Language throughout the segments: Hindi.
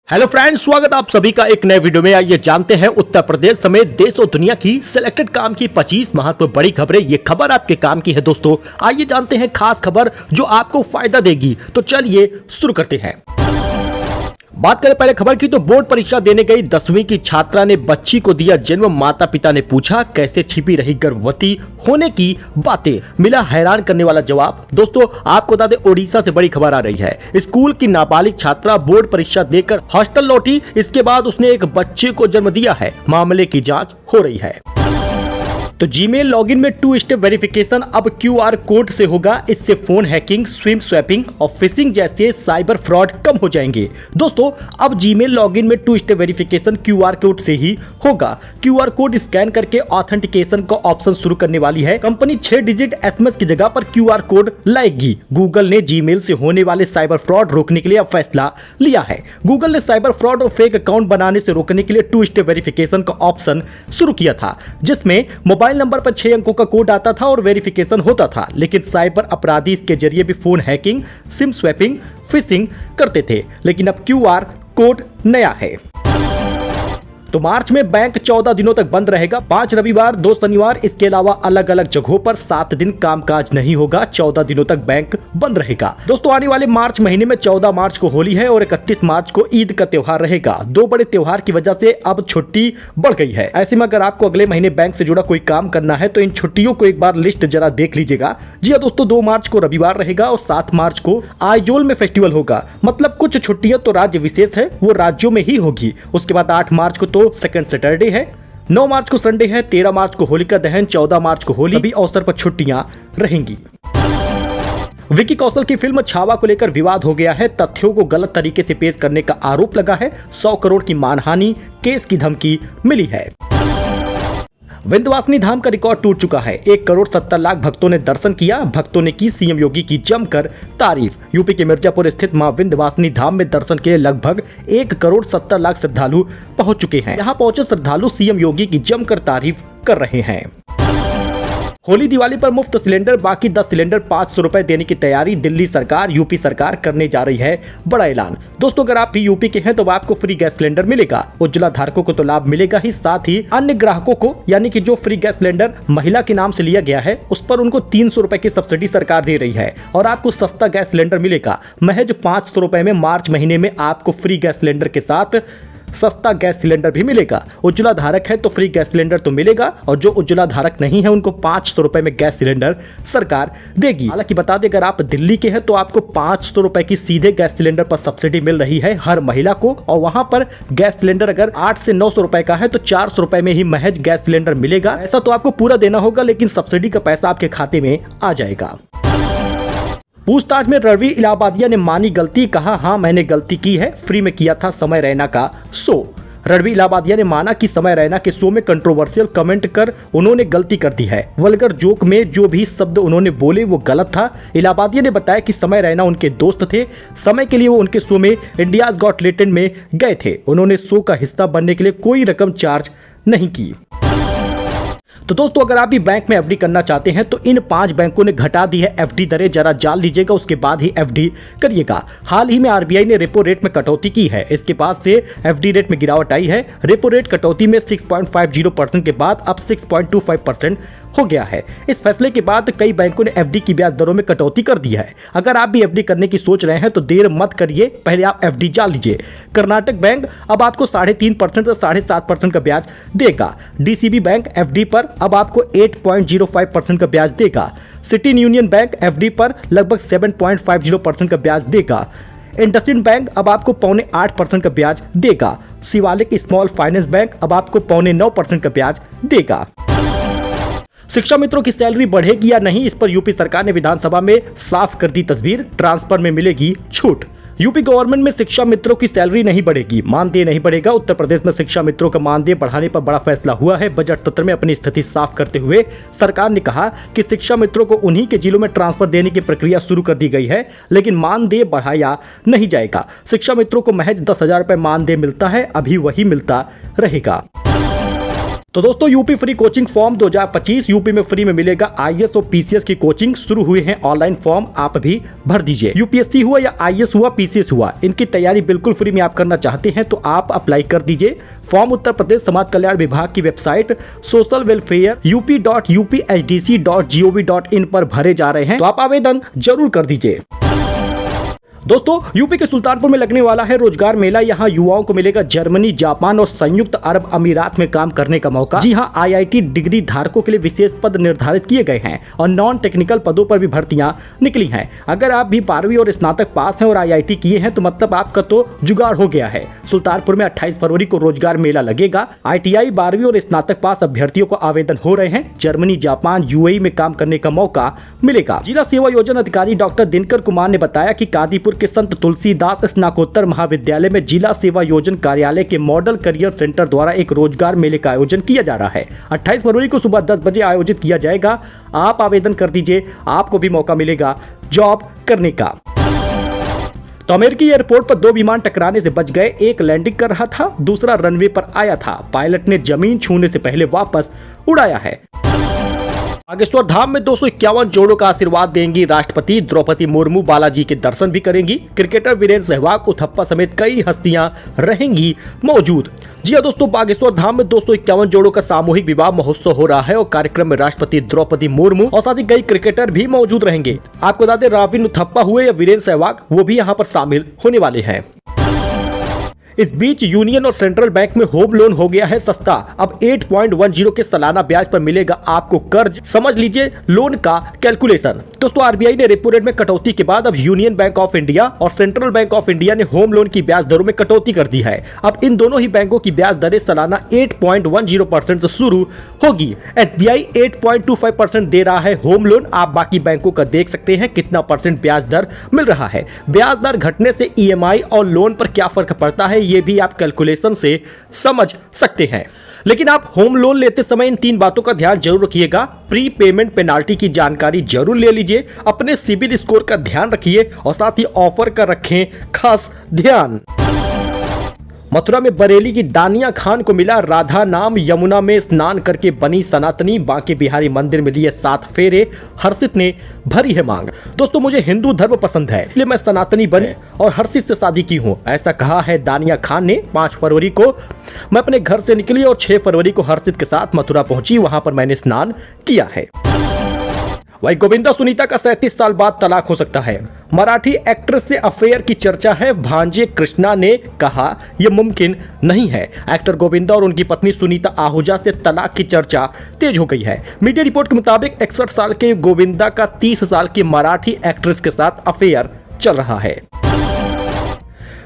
हेलो फ्रेंड्स, स्वागत आप सभी का एक नए वीडियो में। आइए जानते हैं उत्तर प्रदेश समेत देश और दुनिया की सिलेक्टेड काम की 25 महत्वपूर्ण बड़ी खबरें। ये खबर आपके काम की है दोस्तों। आइए जानते हैं खास खबर जो आपको फायदा देगी। तो चलिए शुरू करते हैं। बात करें पहले खबर की, तो बोर्ड परीक्षा देने गई 10वीं की छात्रा ने बच्ची को दिया जन्म। माता पिता ने पूछा कैसे छिपी रही गर्भवती होने की बातें, मिला हैरान करने वाला जवाब। दोस्तों आपको बता दें, ओडिशा से बड़ी खबर आ रही है। स्कूल की नाबालिग छात्रा बोर्ड परीक्षा देकर हॉस्टल लौटी। इसके बाद उसने एक बच्चे को जन्म दिया है। मामले की जांच हो रही है। तो जीमेल लॉगिन में 2 स्टेप वेरिफिकेशन अब QR कोड से होगा। इससे फोन हैकिंग, स्विम स्वैपिंग और फिशिंग जैसे साइबर फ्रॉड कम हो जाएंगे। दोस्तों अब जीमेल लॉगिन में 2 स्टेप वेरिफिकेशन QR कोड से ही होगा। QR कोड स्कैन करके ऑथेंटिकेशन का ऑप्शन शुरू करने वाली है। कंपनी 6 डिजिट SMS की जगह पर QR कोड लाएगी। गूगल ने जीमेल से होने वाले साइबर फ्रॉड रोकने के लिए अब फैसला लिया है। गूगल ने साइबर फ्रॉड और फेक अकाउंट बनाने से रोकने के लिए 2 स्टेप वेरिफिकेशन का ऑप्शन शुरू किया था, जिसमें मोबाइल नंबर पर 6 अंकों का कोड आता था और वेरिफिकेशन होता था। लेकिन साइबर अपराधी इसके जरिए भी phone hacking, SIM swapping, fishing करते थे। लेकिन अब QR कोड नया है। तो मार्च में बैंक 14 दिनों तक बंद रहेगा। 5 रविवार, 2 शनिवार, इसके अलावा अलग अलग जगहों पर 7 दिन कामकाज नहीं होगा। 14 दिनों तक बैंक बंद रहेगा। दोस्तों आने वाले मार्च महीने में 14 मार्च को होली है और 31 मार्च को ईद का त्योहार रहेगा। 2 बड़े त्योहार की वजह से अब छुट्टी बढ़ गई है। ऐसे में अगर आपको अगले महीने बैंक से जुड़ा कोई काम करना है तो इन छुट्टियों को एक बार लिस्ट जरा देख लीजिएगा। जी हाँ दोस्तों, 2 मार्च को रविवार रहेगा और 7 मार्च को आइजोल में फेस्टिवल होगा। मतलब कुछ छुट्टियां तो राज्य विशेष है, वो राज्यों में ही होगी। उसके बाद 8 मार्च को तो सेकंड सैटरडे है, 9 मार्च को संडे है, 13 मार्च को होलिका दहन, 14 मार्च को होली। सभी अवसर पर छुट्टियां रहेंगी। विकी कौशल की फिल्म छावा को लेकर विवाद हो गया है। तथ्यों को गलत तरीके से पेश करने का आरोप लगा है। 100 करोड़ की मानहानि केस की धमकी मिली है। विंध्यवासिनी धाम का रिकॉर्ड टूट चुका है। 1 करोड़ 70 लाख भक्तों ने दर्शन किया। भक्तों ने की सीएम योगी की जमकर तारीफ। यूपी के मिर्जापुर स्थित मां विंध्यवासिनी धाम में दर्शन के लिए लगभग 1 करोड़ 70 लाख श्रद्धालु पहुंच चुके हैं। यहां पहुंचे श्रद्धालु सीएम योगी की जमकर तारीफ कर रहे हैं। होली दिवाली पर मुफ्त सिलेंडर, बाकी 10 सिलेंडर 500 रुपए देने की तैयारी दिल्ली सरकार, यूपी सरकार करने जा रही है बड़ा ऐलान। दोस्तों अगर आप भी यूपी के हैं तो आपको फ्री गैस सिलेंडर मिलेगा। उज्ज्वला धारकों को तो लाभ मिलेगा ही, साथ ही अन्य ग्राहकों को, यानी कि जो फ्री गैस सिलेंडर महिला के नाम से लिया गया है उस पर उनको 300 रुपए की सब्सिडी सरकार दे रही है और आपको सस्ता गैस सिलेंडर मिलेगा। महज 500 रुपए में मार्च महीने में आपको फ्री गैस सिलेंडर के साथ सस्ता गैस सिलेंडर भी मिलेगा। उज्ज्वला धारक है तो फ्री गैस सिलेंडर तो मिलेगा और जो उज्ज्वला धारक नहीं है उनको 500 रुपए में गैस सिलेंडर सरकार देगी। हालांकि बता दें, अगर आप दिल्ली के हैं तो आपको 500 रुपए की सीधे गैस सिलेंडर पर सब्सिडी मिल रही है हर महिला को। और वहां पर गैस सिलेंडर अगर 8 से 900 रुपए का है तो 400 रुपए में ही महज गैस सिलेंडर मिलेगा। ऐसा तो आपको पूरा देना होगा, लेकिन सब्सिडी का पैसा आपके खाते में आ जाएगा। पूछताछ में रणवीर इलाहाबादिया ने मानी गलती, कहा हाँ मैंने गलती की है, फ्री में किया था समय रैना का शो। रणवीर इलाहाबादिया ने माना कि समय रैना के शो में कंट्रोवर्शियल कमेंट कर उन्होंने गलती कर दी है। वल्गर जोक में जो भी शब्द उन्होंने बोले वो गलत था। इलाहाबादिया ने बताया कि समय रैना उनके दोस्त थे। समय के लिए वो उनके शो में इंडियाज गॉट टैलेंट में गए थे। उन्होंने शो का हिस्सा बनने के लिए कोई रकम चार्ज नहीं की। तो दोस्तों अगर आप भी बैंक में FD करना चाहते हैं तो इन 5 बैंकों ने घटा दी है FD दरें। जरा जान लीजिएगा, उसके बाद ही FD करिएगा। हाल ही में RBI ने रेपो रेट में कटौती की है। इसके बाद से FD रेट में गिरावट आई है। रेपो रेट कटौती में 6.50% के बाद अब 6.25% हो गया है। इस फैसले के बाद कई बैंकों ने FD की ब्याज दरों में कटौती कर दी है। अगर आप भी FD करने की सोच रहे हैं तो देर मत करिए, पहले आप FD जान लीजिए। कर्नाटक बैंक अब आपको 3.5% से 7.5% का ब्याज देगा। DCB बैंक FD पर अब आपको 8.05% का ब्याज देगा। सिटी यूनियन बैंक FD पर लगभग 7.50% का ब्याज देगा। इंडसइंड बैंक अब आपको 7.25% का ब्याज देगा। शिवालिक स्मॉल फाइनेंस बैंक अब आपको 8.95% का ब्याज देगा। शिक्षा मित्रों की सैलरी बढ़ेगी या नहीं, इस पर यूपी सरकार ने विधानसभा में साफ कर दी तस्वीर। ट्रांसफर में मिलेगी छूट। यूपी गवर्नमेंट में शिक्षा मित्रों की सैलरी नहीं बढ़ेगी, मानदेय नहीं बढ़ेगा। उत्तर प्रदेश में शिक्षा मित्रों का मानदेय बढ़ाने पर बड़ा फैसला हुआ है। बजट सत्र में अपनी स्थिति साफ करते हुए सरकार ने कहा कि शिक्षा मित्रों को उन्हीं के जिलों में ट्रांसफर देने की प्रक्रिया शुरू कर दी गई है, लेकिन मानदेय बढ़ाया नहीं जाएगा। शिक्षा मित्रों को महज 10,000 रुपए मानदेय मिलता है, अभी वही मिलता रहेगा। तो दोस्तों UP free coaching form 2025 UP में फ्री में मिलेगा। आईएएस और पीसीएस की कोचिंग शुरू हुई है, ऑनलाइन फॉर्म आप भी भर दीजिए। यूपीएससी हुआ या आईएएस हुआ, पीसीएस हुआ, इनकी तैयारी बिल्कुल फ्री में आप करना चाहते हैं तो आप अप्लाई कर दीजिए। फॉर्म उत्तर प्रदेश समाज कल्याण विभाग की वेबसाइट सोशल वेलफेयर up.upsdc.gov.in पर भरे जा रहे हैं, तो आप आवेदन जरूर कर दीजिए। दोस्तों यूपी के सुल्तानपुर में लगने वाला है रोजगार मेला। यहाँ युवाओं को मिलेगा जर्मनी, जापान और संयुक्त अरब अमीरात में काम करने का मौका। जी हाँ, आईआईटी डिग्री धारकों के लिए विशेष पद निर्धारित किए गए हैं और नॉन टेक्निकल पदों पर भी भर्तियां निकली हैं। अगर आप भी 12वीं और स्नातक पास हैं और आईआईटी किए हैं तो मतलब आपका तो जुगाड़ हो गया है। सुल्तानपुर में 28 फरवरी को रोजगार मेला लगेगा। आईटीआई 12वीं और स्नातक पास अभ्यर्थियों को आवेदन हो रहे हैं। जर्मनी, जापान, यूएई में काम करने का मौका मिलेगा। जिला सेवा योजना अधिकारी डॉक्टर दिनकर कुमार ने बताया कि कादीपुर के संत तुलसीदास स्नाकोत्तर महाविद्यालय में जिला सेवा योजना कार्यालय के मॉडल करियर सेंटर द्वारा एक रोजगार मेले का आयोजन किया जा रहा है। 28 फरवरी को सुबह 10 बजे आयोजित किया जाएगा। आप आवेदन कर दीजिए, आपको भी मौका मिलेगा जॉब करने का। तो अमेरिकी एयरपोर्ट पर 2 विमान टकराने से बच गए। एक लैंडिंग कर रहा था, दूसरा रनवे पर आया था। पायलट ने जमीन छूने से पहले वापस उड़ाया है। बागेश्वर धाम में 251 जोड़ों का आशीर्वाद देंगी राष्ट्रपति द्रौपदी मुर्मू। बालाजी के दर्शन भी करेंगी। क्रिकेटर वीरेंद्र सहवाग, उथप्पा समेत कई हस्तियां रहेंगी मौजूद। जी हां दोस्तों, बागेश्वर धाम में 251 जोड़ों का सामूहिक विवाह महोत्सव हो रहा है और कार्यक्रम में राष्ट्रपति द्रौपदी मुर्मू और साथ ही कई क्रिकेटर भी मौजूद रहेंगे। आपको बता दें, राविन उथप्पा हुए या वीरेंद्र सहवाग, वो भी यहाँ पर शामिल होने वाले हैं। इस बीच यूनियन और सेंट्रल बैंक में होम लोन हो गया है सस्ता। अब 8.10 के सालाना ब्याज पर मिलेगा आपको कर्ज। समझ लीजिए लोन का कैलकुलेशन। दोस्तों आरबीआई ने रेपो रेट में कटौती के बाद अब यूनियन बैंक ऑफ इंडिया और सेंट्रल बैंक ऑफ इंडिया ने होम लोन की ब्याज दरों में कटौती कर दी है। अब इन दोनों ही बैंकों की ब्याज दरें सालाना 8.10% से शुरू होगी। एसबीआई 8.25% दे रहा है होम लोन। आप बाकी बैंकों का देख सकते हैं कितना परसेंट ब्याज दर मिल रहा है। ब्याज दर घटने से ईएमआई और लोन पर क्या फर्क पड़ता है, ये भी आप कैलकुलेशन से समझ सकते हैं। लेकिन आप होम लोन लेते समय इन 3 बातों का ध्यान जरूर रखिएगा। प्री पेमेंट पेनाल्टी की जानकारी जरूर ले लीजिए, अपने सिबिल स्कोर का ध्यान रखिए और साथ ही ऑफर का रखें खास ध्यान। मथुरा में बरेली की दानिया खान को मिला राधा नाम। यमुना में स्नान करके बनी सनातनी। बांके बिहारी मंदिर में लिए 7 फेरे। हर्षित ने भरी है मांग। दोस्तों मुझे हिंदू धर्म पसंद है, इसलिए मैं सनातनी बने और हर्षित से शादी की हूँ, ऐसा कहा है दानिया खान ने। 5 फरवरी को मैं अपने घर से निकली और 6 फरवरी को हर्षित के साथ मथुरा पहुंची। वहां पर मैंने स्नान किया है। वही गोविंदा सुनीता का 37 साल बाद तलाक हो सकता है। मराठी एक्ट्रेस से अफेयर की चर्चा है। भांजे कृष्णा ने कहा यह मुमकिन नहीं है। एक्टर गोविंदा और उनकी पत्नी सुनीता आहूजा से तलाक की चर्चा तेज हो गई है। मीडिया रिपोर्ट के मुताबिक 61 साल के गोविंदा का 30 साल की मराठी एक्ट्रेस के साथ अफेयर चल रहा है।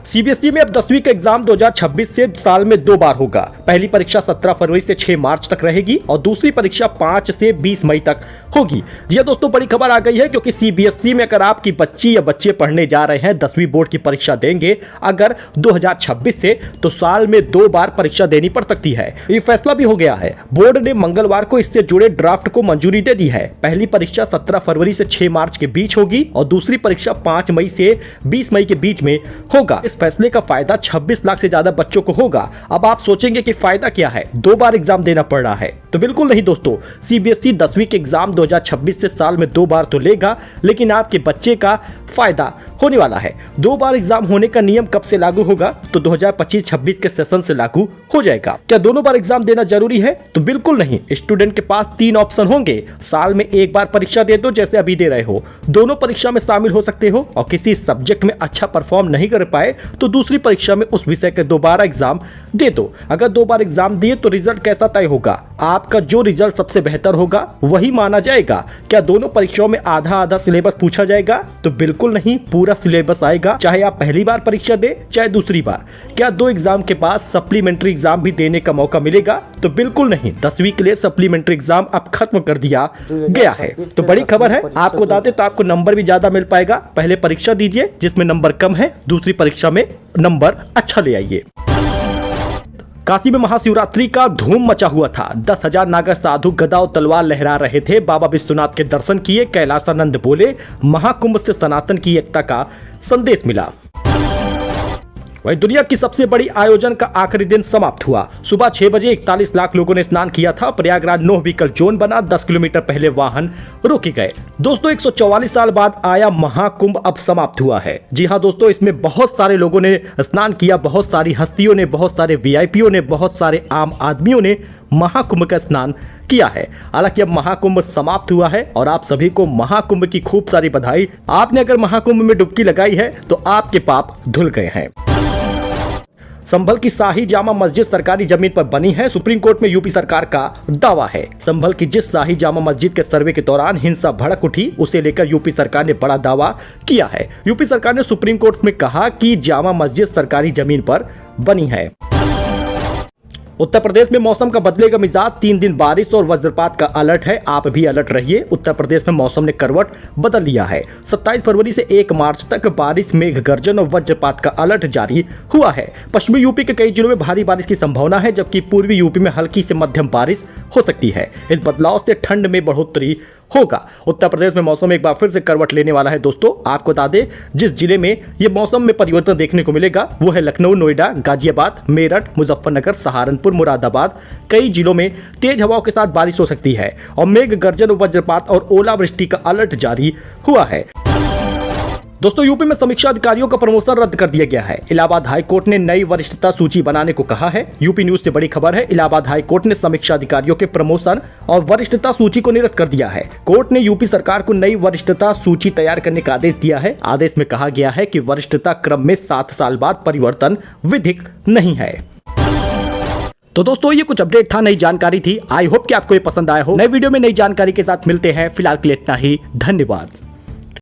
सीबीएसई में अब 10वीं का एग्जाम 2026 से साल में 2 बार होगा। पहली परीक्षा 17 फरवरी से 6 मार्च तक रहेगी और दूसरी परीक्षा 5 से 20 मई तक होगी। जी दोस्तों बड़ी खबर आ गई है, क्योंकि सीबीएसई में अगर आपकी बच्ची या बच्चे पढ़ने जा रहे हैं, 10वीं बोर्ड की परीक्षा देंगे अगर 2026 से, तो साल में 2 बार परीक्षा देनी पड़ सकती है। ये फैसला भी हो गया है। बोर्ड ने मंगलवार को इससे जुड़े ड्राफ्ट को मंजूरी दे दी है। पहली परीक्षा 17 फरवरी से 6 मार्च के बीच होगी और दूसरी परीक्षा 5 मई से 20 मई के बीच में होगा। इस फैसले का फायदा 26 लाख से ज्यादा बच्चों को होगा। अब आप सोचेंगे कि फायदा क्या है, 2 बार एग्जाम देना पड़ रहा है, तो बिल्कुल नहीं दोस्तों। सीबीएसई 10वीं के एग्जाम 2026 से साल में 2 बार तो लेगा, लेकिन आपके बच्चे का फायदा होने वाला है। 2 बार एग्जाम होने का नियम कब से लागू होगा, तो 2025-26 के सेशन से लागू हो जाएगा। क्या दोनों बार एग्जाम देना जरूरी है, तो बिल्कुल नहीं। स्टूडेंट के पास 3 ऑप्शन होंगे। साल में 1 बार परीक्षा दे दो, जैसे अभी दे रहे हो, दोनों परीक्षा में शामिल हो सकते हो, और किसी सब्जेक्ट में अच्छा परफॉर्म नहीं कर पाए तो दूसरी परीक्षा में उस विषय के दोबारा एग्जाम दे दो। अगर 2 बार एग्जाम दिए तो रिजल्ट कैसा तय होगा, आपका जो रिजल्ट सबसे बेहतर होगा वही माना जाएगा। क्या दोनों परीक्षाओं में आधा आधा सिलेबस पूछा जाएगा, तो बिल्कुल नहीं, पूरा सिलेबस आएगा, चाहे आप पहली बार परीक्षा दे चाहे दूसरी बार। क्या 2 एग्जाम के बाद सप्लीमेंट्री एग्जाम भी देने का मौका मिलेगा, तो बिल्कुल नहीं। 10वीं के लिए सप्लीमेंट्री एग्जाम अब खत्म कर दिया गया है। तो बड़ी खबर है, आपको बताते तो आपको नंबर भी ज्यादा मिल पाएगा। पहले परीक्षा दीजिए जिसमें नंबर कम है, दूसरी परीक्षा में नंबर अच्छा ले आइए। काशी में महाशिवरात्रि का धूम मचा हुआ था। 10,000 नागर साधु गदा और तलवार लहरा रहे थे। बाबा विश्वनाथ के दर्शन किए। कैलाशानंद बोले महाकुंभ से सनातन की एकता का संदेश मिला। वही दुनिया की सबसे बड़ी आयोजन का आखिरी दिन समाप्त हुआ। सुबह 6 बजे 41 लाख लोगों ने स्नान किया था। प्रयागराज नो व्हीकल जोन बना, 10 किलोमीटर पहले वाहन रोके गए। दोस्तों 144 साल बाद आया महाकुंभ अब समाप्त हुआ है। जी हाँ दोस्तों, इसमें बहुत सारे लोगों ने स्नान किया, बहुत सारी हस्तियों ने, बहुत सारे वीआईपीओ ने, बहुत सारे आम आदमियों ने महाकुंभ का स्नान किया है। हालांकि अब महाकुंभ समाप्त हुआ है और आप सभी को महाकुंभ की खूब सारी बधाई। आपने अगर महाकुंभ में डुबकी लगाई है तो आपके पाप धुल गए हैं। संभल की शाही जामा मस्जिद सरकारी जमीन पर बनी है, सुप्रीम कोर्ट में यूपी सरकार का दावा है। संभल की जिस शाही जामा मस्जिद के सर्वे के दौरान हिंसा भड़क उठी, उसे लेकर यूपी सरकार ने बड़ा दावा किया है। यूपी सरकार ने सुप्रीम कोर्ट में कहा कि जामा मस्जिद सरकारी जमीन पर बनी है। उत्तर प्रदेश में मौसम का बदलेगा मिजाज, 3 दिन बारिश और वज्रपात का अलर्ट है। आप भी अलर्ट रहिए। उत्तर प्रदेश में मौसम ने करवट बदल लिया है। 27 फरवरी से 1 मार्च तक बारिश, मेघ गर्जन और वज्रपात का अलर्ट जारी हुआ है। पश्चिमी यूपी के कई जिलों में भारी बारिश की संभावना है, जबकि पूर्वी यूपी में हल्की से मध्यम बारिश हो सकती है। इस बदलाव से ठंड में बढ़ोतरी होगा। उत्तर प्रदेश में मौसम एक बार फिर से करवट लेने वाला है। दोस्तों आपको बता दें, जिस जिले में ये मौसम में परिवर्तन देखने को मिलेगा वो है लखनऊ, नोएडा, गाजियाबाद, मेरठ, मुजफ्फरनगर, सहारनपुर, मुरादाबाद। कई जिलों में तेज हवाओं के साथ बारिश हो सकती है और मेघ गर्जन, वज्रपात और ओलावृष्टि का अलर्ट जारी हुआ है। दोस्तों यूपी में समीक्षा अधिकारियों का प्रमोशन रद्द कर दिया गया है। इलाहाबाद हाई कोर्ट ने नई वरिष्ठता सूची बनाने को कहा है। यूपी न्यूज से बड़ी खबर है। इलाहाबाद हाई कोर्ट ने समीक्षा अधिकारियों के प्रमोशन और वरिष्ठता सूची को निरस्त कर दिया है। कोर्ट ने यूपी सरकार को नई वरिष्ठता सूची तैयार करने का आदेश दिया है। आदेश में कहा गया है कि वरिष्ठता क्रम में 7 साल बाद परिवर्तन विधिक नहीं है। तो दोस्तों ये कुछ अपडेट था, नई जानकारी थी। आई होप कि आपको ये पसंद आया हो। नए वीडियो में नई जानकारी के साथ मिलते हैं। फिलहाल के लिए इतना ही। धन्यवाद।